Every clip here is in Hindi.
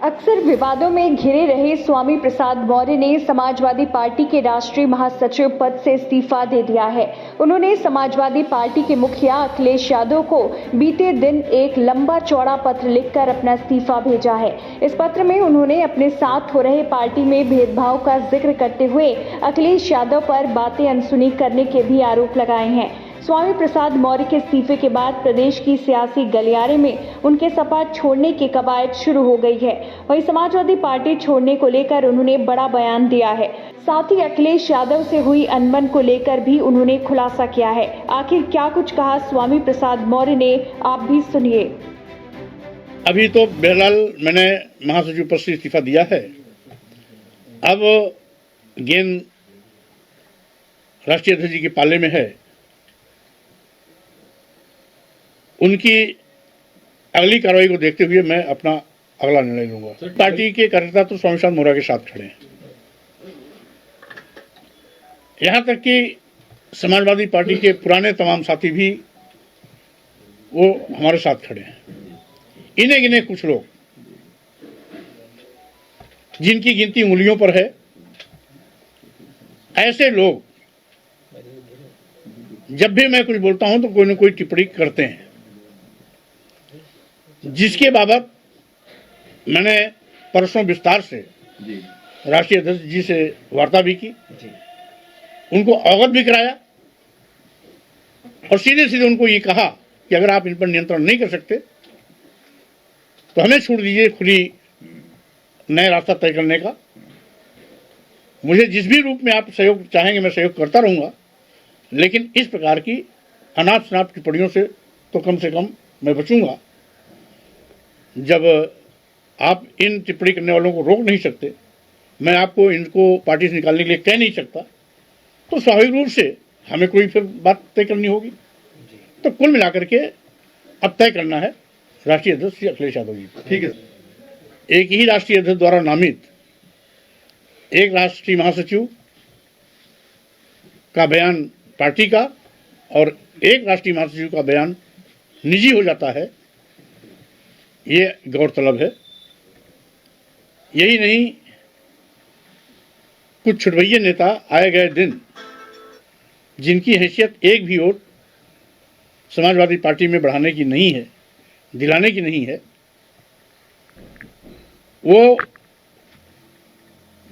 अक्सर विवादों में घिरे रहे स्वामी प्रसाद मौर्य ने समाजवादी पार्टी के राष्ट्रीय महासचिव पद से इस्तीफा दे दिया है। उन्होंने समाजवादी पार्टी के मुखिया अखिलेश यादव को बीते दिन एक लंबा चौड़ा पत्र लिखकर अपना इस्तीफा भेजा है। इस पत्र में उन्होंने अपने साथ हो रहे पार्टी में भेदभाव का जिक्र करते हुए अखिलेश यादव पर बातें अनसुनी करने के भी आरोप लगाए हैं। स्वामी प्रसाद मौर्य के इस्तीफे के बाद प्रदेश की सियासी गलियारे में उनके सपा छोड़ने की कवायद शुरू हो गई है। वहीं समाजवादी पार्टी छोड़ने को लेकर उन्होंने बड़ा बयान दिया है। साथ ही अखिलेश यादव से हुई अनबन को लेकर भी उन्होंने खुलासा किया है। आखिर क्या कुछ कहा स्वामी प्रसाद मौर्य ने, आप भी सुनिए। अभी तो बहरहाल मैंने महासचिव पद से इस्तीफा दिया है। अब गेंद राष्ट्रीय अध्यक्ष जी के पाले में है। उनकी अगली कार्रवाई को देखते हुए मैं अपना अगला निर्णय लूंगा। पार्टी के कार्यकर्ता तो स्वामी प्रसाद मौर्य के साथ खड़े हैं, यहां तक कि समाजवादी पार्टी के पुराने तमाम साथी भी वो हमारे साथ खड़े हैं। इन्हें गिने कुछ लोग जिनकी गिनती उंगलियों पर है, ऐसे लोग जब भी मैं कुछ बोलता हूं तो कोई न कोई टिप्पणी करते हैं, जिसके बाबत मैंने परसों विस्तार से राष्ट्रीय अध्यक्ष जी से वार्ता भी की, उनको अवगत भी कराया और सीधे सीधे उनको ये कहा कि अगर आप इन पर नियंत्रण नहीं कर सकते तो हमें छूट दीजिए खुली नया रास्ता तय करने का। मुझे जिस भी रूप में आप सहयोग चाहेंगे मैं सहयोग करता रहूंगा, लेकिन इस प्रकार की अनाप शनाप टिप्पणियों से तो कम से कम मैं बचूंगा। जब आप इन टिप्पणी करने वालों को रोक नहीं सकते, मैं आपको इनको पार्टी से निकालने के लिए कह नहीं सकता, तो स्वाभाविक रूप से हमें कोई फिर बात तय करनी होगी। तो कुल मिलाकर के अब तय करना है राष्ट्रीय अध्यक्ष श्री अखिलेश यादव जी। ठीक है, एक ही राष्ट्रीय अध्यक्ष द्वारा नामित एक राष्ट्रीय महासचिव का बयान पार्टी का और एक राष्ट्रीय महासचिव का बयान निजी हो जाता है, ये गौरतलब है। यही नहीं, कुछ छुटभइये नेता आए गए दिन जिनकी हैसियत एक भी और समाजवादी पार्टी में बढ़ाने की नहीं है, दिलाने की नहीं है, वो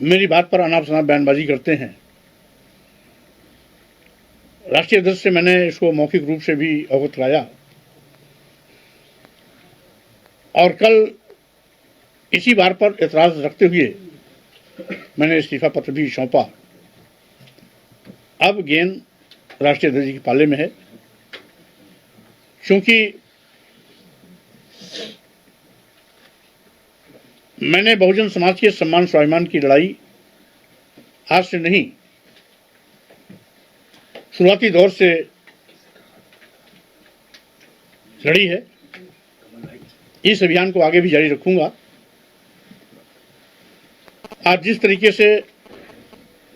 मेरी बात पर अनाप शनाप बयानबाजी करते हैं। राष्ट्रीय अध्यक्ष से मैंने इसको मौखिक रूप से भी अवगत कराया और कल इसी बार पर एतराज रखते हुए मैंने इस्तीफा पत्र भी सौंपा। अब गेंद राष्ट्रीय अध्यक्ष जी के पाले में है, क्योंकि मैंने बहुजन समाज के सम्मान स्वाभिमान की लड़ाई आज से नहीं, शुरुआती दौर से लड़ी है। इस अभियान को आगे भी जारी रखूंगा। आज जिस तरीके से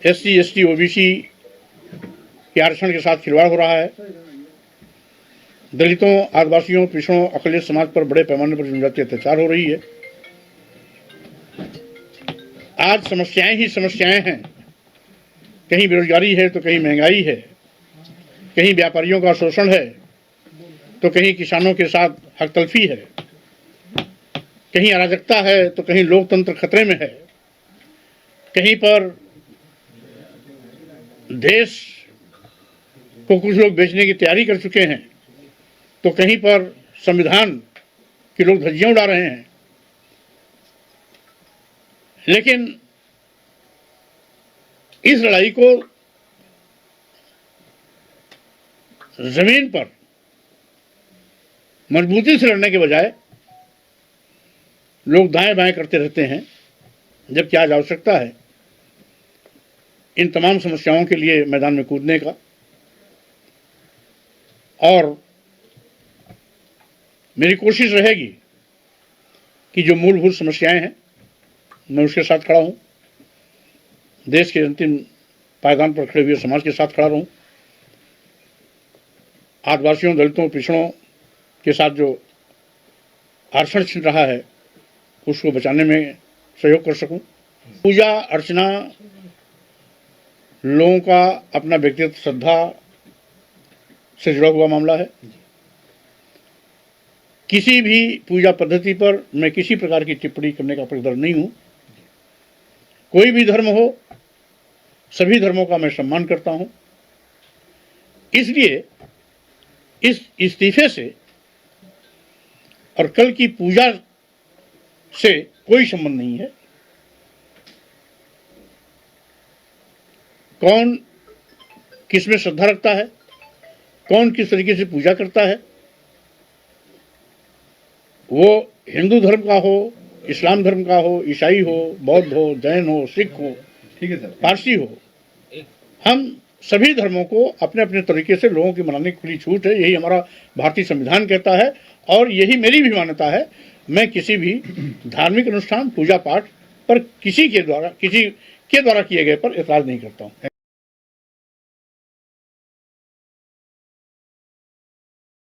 SC, ST, OBC के आरक्षण के साथ खिलवाड़ हो रहा है, दलितों, आदिवासियों, पिछड़ों, अखिलेश समाज पर बड़े पैमाने पर जनजातीय अत्याचार हो रही है। आज समस्याएं ही समस्याएं हैं, कहीं बेरोजगारी है तो कहीं महंगाई है, कहीं व्यापारियों का शोषण है तो कहीं किसानों के साथ हकतलफी है, कहीं अराजकता है तो कहीं लोकतंत्र खतरे में है, कहीं पर देश को कुछ लोग बेचने की तैयारी कर चुके हैं तो कहीं पर संविधान के लोग धज्जियां उड़ा रहे हैं। लेकिन इस लड़ाई को जमीन पर मजबूती से लड़ने के बजाय लोग दाएं बाएं करते रहते हैं, जबकि आज आवश्यकता है इन तमाम समस्याओं के लिए मैदान में कूदने का। और मेरी कोशिश रहेगी कि जो मूलभूत समस्याएं हैं मैं उसके साथ खड़ा हूं, देश के अंतिम पायदान पर खड़े हुए समाज के साथ खड़ा रहूं, आदिवासियों, दलितों, पिछड़ों के साथ जो आरक्षण छिन रहा है उसको बचाने में सहयोग कर सकूं। पूजा अर्चना लोगों का अपना व्यक्तिगत श्रद्धा से जुड़ा हुआ मामला है। किसी भी पूजा पद्धति पर मैं किसी प्रकार की टिप्पणी करने का पक्षधर नहीं हूं। कोई भी धर्म हो, सभी धर्मों का मैं सम्मान करता हूं। इसलिए इस इस्तीफे से और कल की पूजा से कोई संबंध नहीं है। कौन किस में श्रद्धा रखता है, कौन किस तरीके से पूजा करता है, वो हिंदू धर्म का हो, इस्लाम धर्म का हो, ईसाई हो, बौद्ध हो, जैन हो, सिख हो, ठीक है सर, पारसी हो, हम सभी धर्मों को अपने अपने तरीके से लोगों की मनाने की खुली छूट है। यही हमारा भारतीय संविधान कहता है और यही मेरी भी मान्यता है। मैं किसी भी धार्मिक अनुष्ठान, पूजा पाठ पर किसी के द्वारा किए गए पर एतराज नहीं करता हूँ।